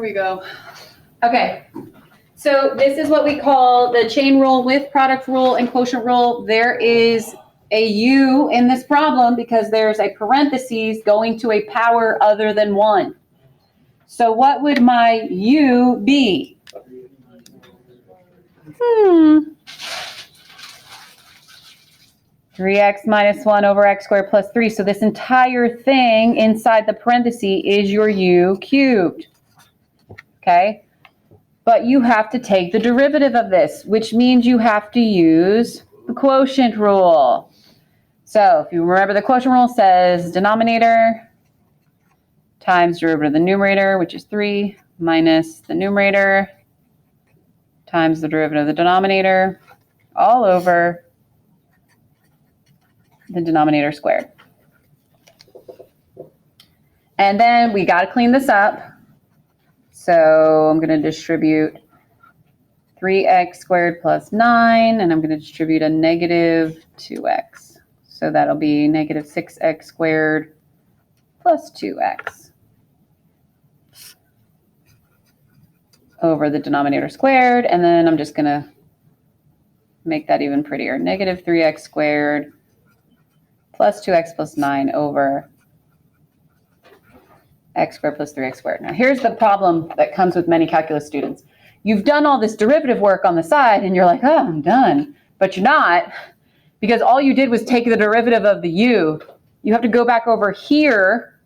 we go. Okay, so this is what we call the chain rule with product rule and quotient rule. There is a u in this problem because there's a parentheses going to a power other than 1. So what would my u be? 3x minus 1 over x squared plus 3. So this entire thing inside the parenthesis is your u cubed. Okay? But you have to take the derivative of this, which means you have to use the quotient rule. So if you remember, the quotient rule says denominator times derivative of the numerator, which is 3, minus the numerator times the derivative of the denominator, all over the denominator squared. And then we got to clean this up. So I'm going to distribute 3x squared plus 9, and I'm going to distribute a negative 2x. So that'll be negative 6x squared plus 2x over the denominator squared. And then I'm just going to make that even prettier. Negative 3x squared plus 2x plus 9 over x squared plus 3x squared. Now here's the problem that comes with many calculus students. You've done all this derivative work on the side and you're like, oh, I'm done. But you're not, because all you did was take the derivative of the u. You have to go back over here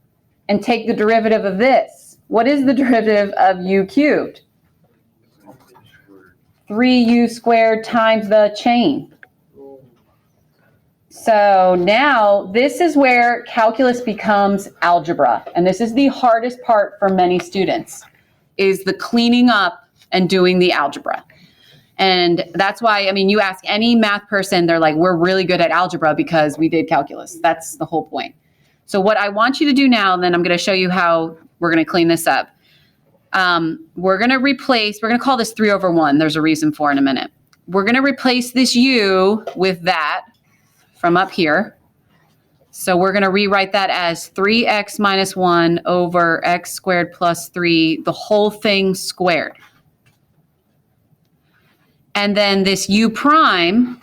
and take the derivative of this. What is the derivative of u cubed? 3u squared times the chain. So now this is where calculus becomes algebra. And this is the hardest part for many students, is the cleaning up and doing the algebra. And that's why, I mean, you ask any math person, they're like, we're really good at algebra because we did calculus. That's the whole point. So what I want you to do now, then I'm going to show you how we're going to clean this up. We're going to call this 3 over 1. There's a reason for in a minute. We're going to replace this u with that from up here. So we're going to rewrite that as 3x minus 1 over x squared plus 3, the whole thing squared. And then this u prime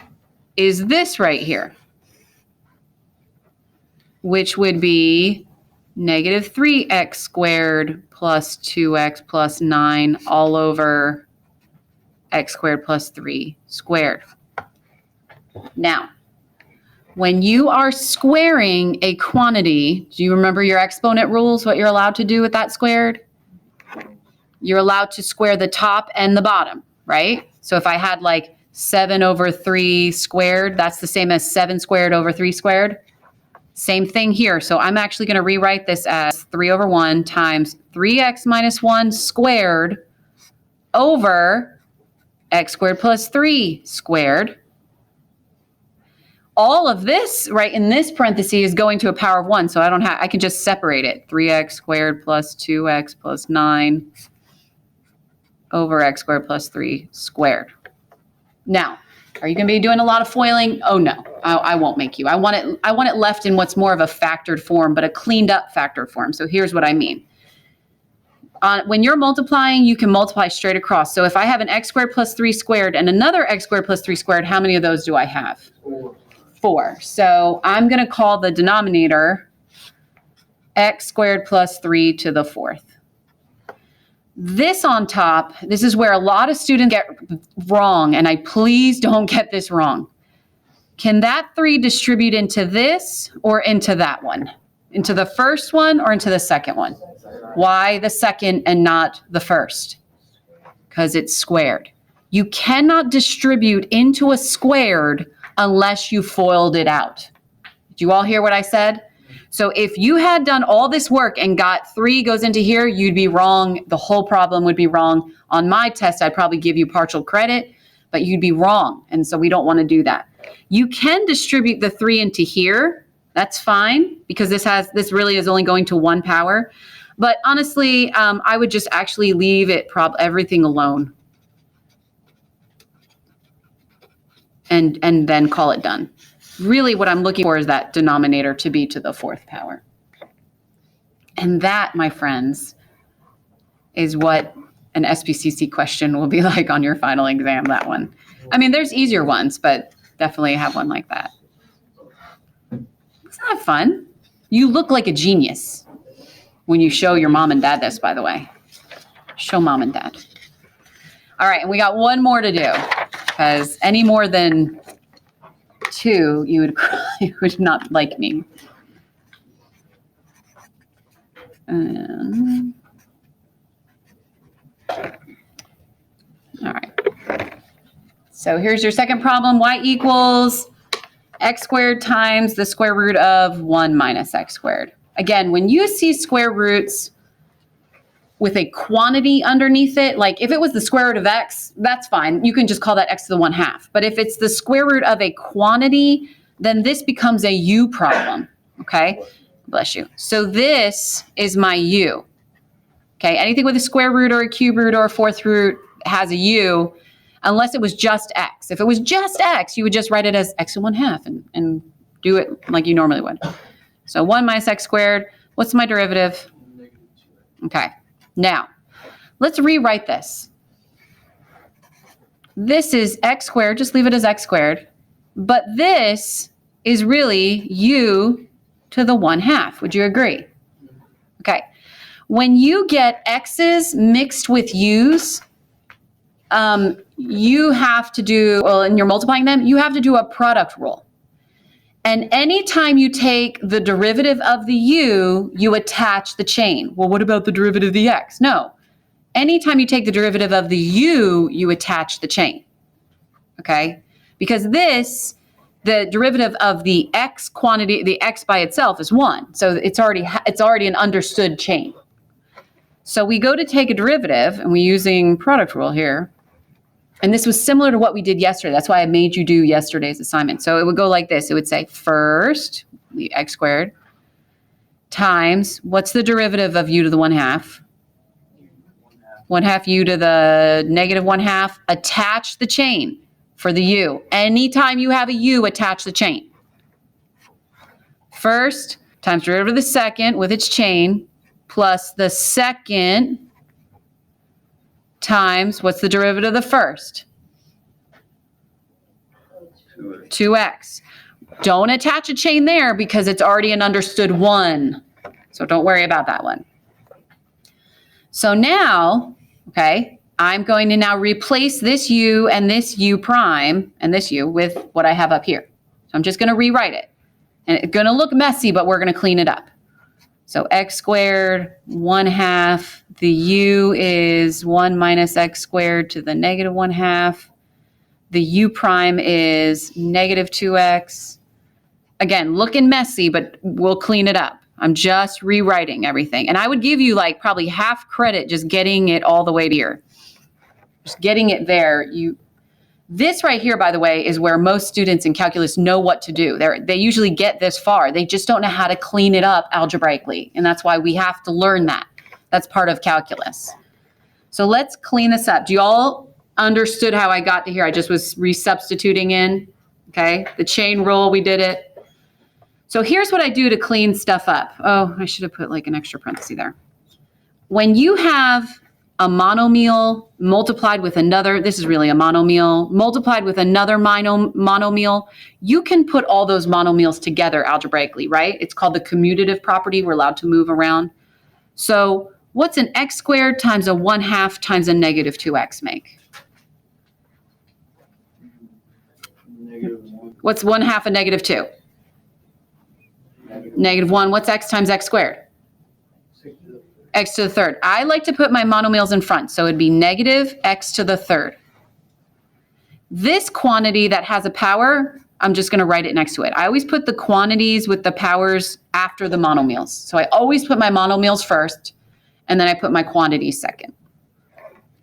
is this right here, which would be negative 3x squared plus 2x plus 9 all over x squared plus 3 squared. Now, when you are squaring a quantity, do you remember your exponent rules, what you're allowed to do with that squared? You're allowed to square the top and the bottom, right? So if I had like 7 over 3 squared, that's the same as 7 squared over 3 squared. Same thing here. So I'm actually going to rewrite this as 3 over 1 times 3x minus 1 squared over x squared plus 3 squared. All of this right in this parenthesis is going to a power of 1, so I can just separate it. 3x squared plus 2x plus 9 over x squared plus 3 squared. Now, are you going to be doing a lot of foiling? Oh no, I won't make you. I want it left in what's more of a factored form, but a cleaned up factored form. So here's what I mean. When you're multiplying, you can multiply straight across. So if I have an x squared plus 3 squared and another x squared plus 3 squared, how many of those do I have? 4. So I'm going to call the denominator x squared plus 3 to the 4th. This on top, this is where a lot of students get wrong, and please don't get this wrong. Can that 3 distribute into this or into that one? Into the first one or into the second one? Why the second and not the first? Because it's squared. You cannot distribute into a squared unless you FOILed it out. Did you all hear what I said? So if you had done all this work and got 3 goes into here, you'd be wrong. The whole problem would be wrong. On my test, I'd probably give you partial credit, but you'd be wrong. And so we don't want to do that. You can distribute the 3 into here. That's fine because this really is only going to 1 power. But honestly, I would just actually leave it everything alone. And then call it done. Really what I'm looking for is that denominator to be to the 4th power. And that, my friends, is what an SPCC question will be like on your final exam, that one. I mean, there's easier ones, but definitely have one like that. Isn't that fun? You look like a genius when you show your mom and dad this, by the way. Show mom and dad. All right, and we got one more to do, because any more than 2, you would not like me. All right. So here's your second problem. Y equals x squared times the square root of 1 minus x squared. Again, when you see square roots with a quantity underneath it, like if it was the square root of x, that's fine. You can just call that x to the 1/2. But if it's the square root of a quantity, then this becomes a u problem, okay? Bless you. So this is my u, okay? Anything with a square root or a cube root or a fourth root has a u, unless it was just x. If it was just x, you would just write it as x to 1/2 and do it like you normally would. So 1 minus x squared, what's my derivative? Okay, now let's rewrite this. This is x squared, just leave it as x squared, but this is really u to the 1/2. Would you agree? Okay, when you get x's mixed with u's, you have to do, well, and you're multiplying them, you have to do a product rule. And anytime you take the derivative of the u, you attach the chain. Well, what about the derivative of the x? No. Anytime you take the derivative of the u, you attach the chain. Okay? Because this, the derivative of the x quantity, the x by itself is 1. So it's already an understood chain. So we go to take a derivative, and we're using product rule here. And this was similar to what we did yesterday. That's why I made you do yesterday's assignment. So it would go like this. It would say first, the x squared, times, what's the derivative of u to the 1/2? 1/2 u to the negative 1/2. Attach the chain for the u. Anytime you have a u, attach the chain. First times derivative of the second with its chain, plus the second times, what's the derivative of the first? 2x. Don't attach a chain there because it's already an understood 1. So don't worry about that one. So now, okay, I'm going to now replace this u and this u prime and this u with what I have up here. So I'm just going to rewrite it. And it's going to look messy, but we're going to clean it up. So x squared 1/2, the u is 1 minus x squared to the negative 1/2. The u prime is negative 2x. Again, looking messy, but we'll clean it up. I'm just rewriting everything. And I would give you like probably half credit just getting it all the way to here. Just getting it there. This right here, by the way, is where most students in calculus know what to do. They usually get this far. They just don't know how to clean it up algebraically. And that's why we have to learn that. That's part of calculus. So let's clean this up. Do you all understood how I got to here? I just was resubstituting in, okay? The chain rule, we did it. So here's what I do to clean stuff up. Oh, I should have put like an extra parenthesis there. When you have a monomial multiplied with another, this is really a monomial, multiplied with another monomial, you can put all those monomials together algebraically, right? It's called the commutative property. We're allowed to move around. So what's an x squared times a 1/2 times a negative 2x make? What's 1/2 of negative 2? Negative 1. What's x times x squared? X to the third. I like to put my monomials in front, so it'd be negative x to the third. This quantity that has a power, I'm just going to write it next to it. I always put the quantities with the powers after the monomials. So I always put my monomials first, and then I put my quantities second.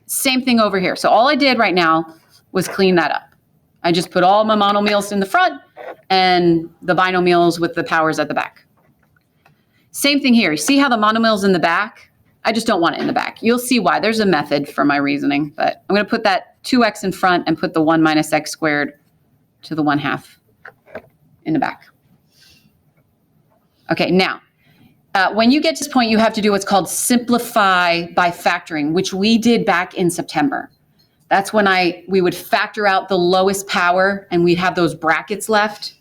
Same thing over here. So all I did right now was clean that up. I just put all my monomials in the front and the binomials with the powers at the back. Same thing here. You see how the monomial's in the back? I just don't want it in the back. You'll see why. There's a method for my reasoning, but I'm going to put that 2x in front and put the 1 minus x squared to the 1/2 in the back. Okay, now, When you get to this point, you have to do what's called simplify by factoring, which we did back in September. That's when we would factor out the lowest power and we'd have those brackets left.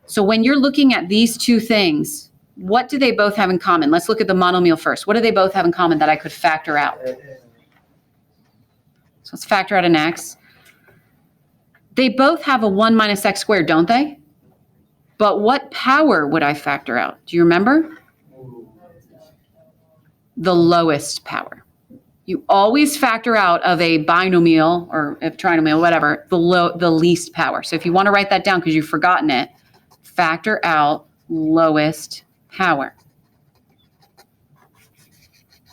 So when you're looking at these two things, what do they both have in common? Let's look at the monomial first. What do they both have in common that I could factor out? So let's factor out an x. They both have a 1 minus x squared, don't they? But what power would I factor out? Do you remember? The lowest power. You always factor out of a binomial or a trinomial, whatever, the least power. So if you want to write that down because you've forgotten it, factor out lowest power.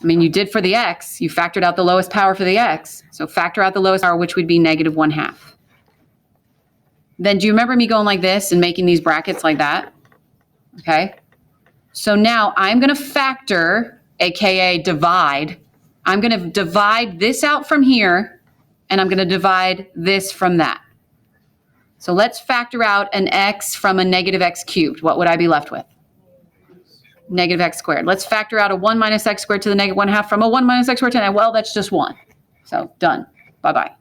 I mean, you did for the x, you factored out the lowest power for the x. So factor out the lowest power, which would be negative 1/2. Then do you remember me going like this and making these brackets like that? Okay. So now I'm going to factor, AKA divide. I'm going to divide this out from here, and I'm going to divide this from that. So let's factor out an x from a negative x cubed. What would I be left with? Negative x squared. Let's factor out a 1 minus x squared to the negative 1/2 from a 1 minus x squared to the, well, that's just 1. So done. Bye-bye.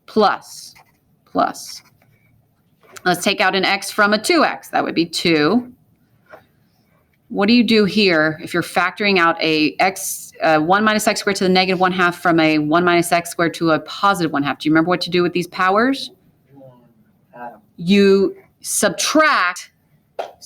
Plus. Let's take out an x from a 2x. That would be 2. What do you do here if you're factoring out a 1 minus x squared to the negative 1/2 from a 1 minus x squared to a positive 1/2? Do you remember what to do with these powers? You subtract,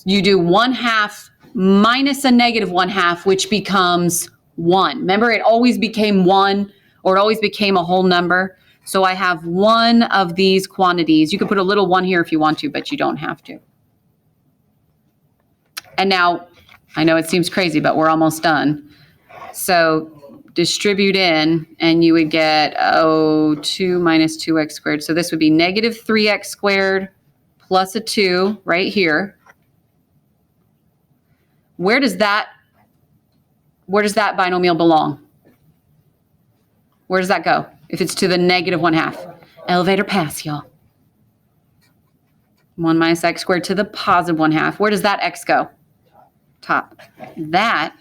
you do 1/2 minus a negative 1/2, which becomes 1. Remember, it always became 1, or it always became a whole number. So I have one of these quantities. You could put a little 1 here if you want to, but you don't have to. And now, I know it seems crazy, but we're almost done. So distribute in, and you would get, 2 minus 2x squared. So this would be negative 3x squared plus a 2 right here. Where does that binomial belong? Where does that go? If it's to the negative 1/2. Elevator pass, y'all. 1 minus x squared to the positive 1/2. Where does that x go? Top. That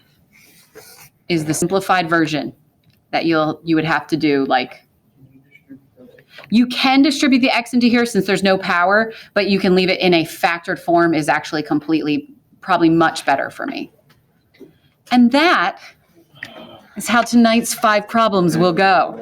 is the simplified version that you would have to do. Like, you can distribute the x into here since there's no power, but you can leave it in a factored form is actually probably much better for me. And that is how tonight's 5 problems will go.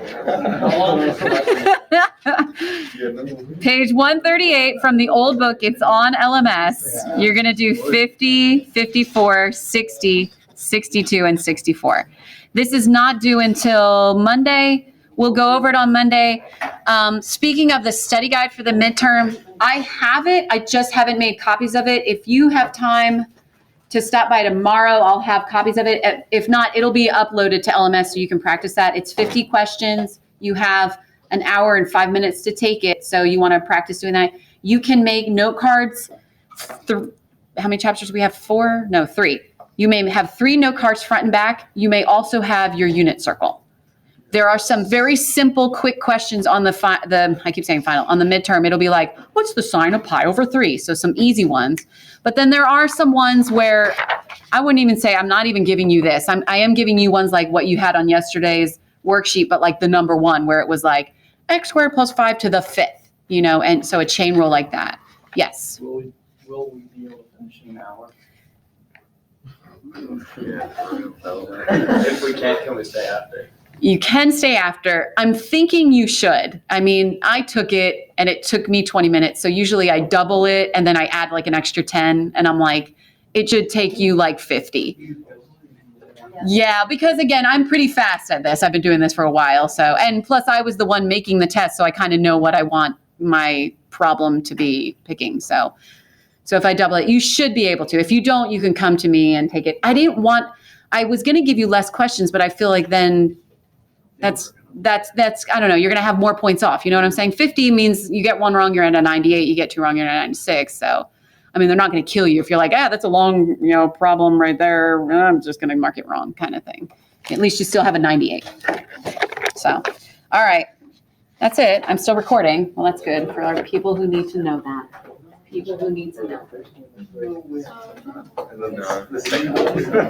Page 138 from the old book, it's on LMS. You're going to do 50, 54, 60, 62, and 64. This is not due until Monday. We'll go over it on Monday. Speaking of the study guide for the midterm, I have it. I just haven't made copies of it. If you have time to stop by tomorrow, I'll have copies of it. If not, it'll be uploaded to LMS so you can practice that. It's 50 questions. You have an hour and 5 minutes to take it. So you want to practice doing that. You can make note cards. How many chapters do we have? 4? No, 3. You may have 3 note cards front and back. You may also have your unit circle. There are some very simple, quick questions on I keep saying final, on the midterm. It'll be like, what's the sign of pi over 3? So some easy ones. But then there are some ones where I wouldn't even say, I'm not even giving you this. I am giving you ones like what you had on yesterday's worksheet, but like the number 1 where it was like x squared plus 5 to the 5th, and so a chain rule like that. Yes. Will we be able to finish in an hour? If we can't, can we stay after? You can stay after. I'm thinking you should. I mean, I took it and it took me 20 minutes. So usually I double it and then I add like an extra 10 and I'm like, it should take you like 50. Yeah, because again, I'm pretty fast at this. I've been doing this for a while. So, and plus I was the one making the test. So I kind of know what I want my problem to be picking. So if I double it, you should be able to. If you don't, you can come to me and take it. I was going to give you less questions, but I feel like then that's I don't know, you're going to have more points off. You know what I'm saying? 50 means you get 1 wrong, you're at a 98. You get 2 wrong, you're at a 96. So, I mean, they're not going to kill you if you're like, that's a long, problem right there. I'm just going to mark it wrong kind of thing. At least you still have a 98. So, all right. That's it. I'm still recording. Well, that's good for our people who need to know that. people who need to know. And then the second one.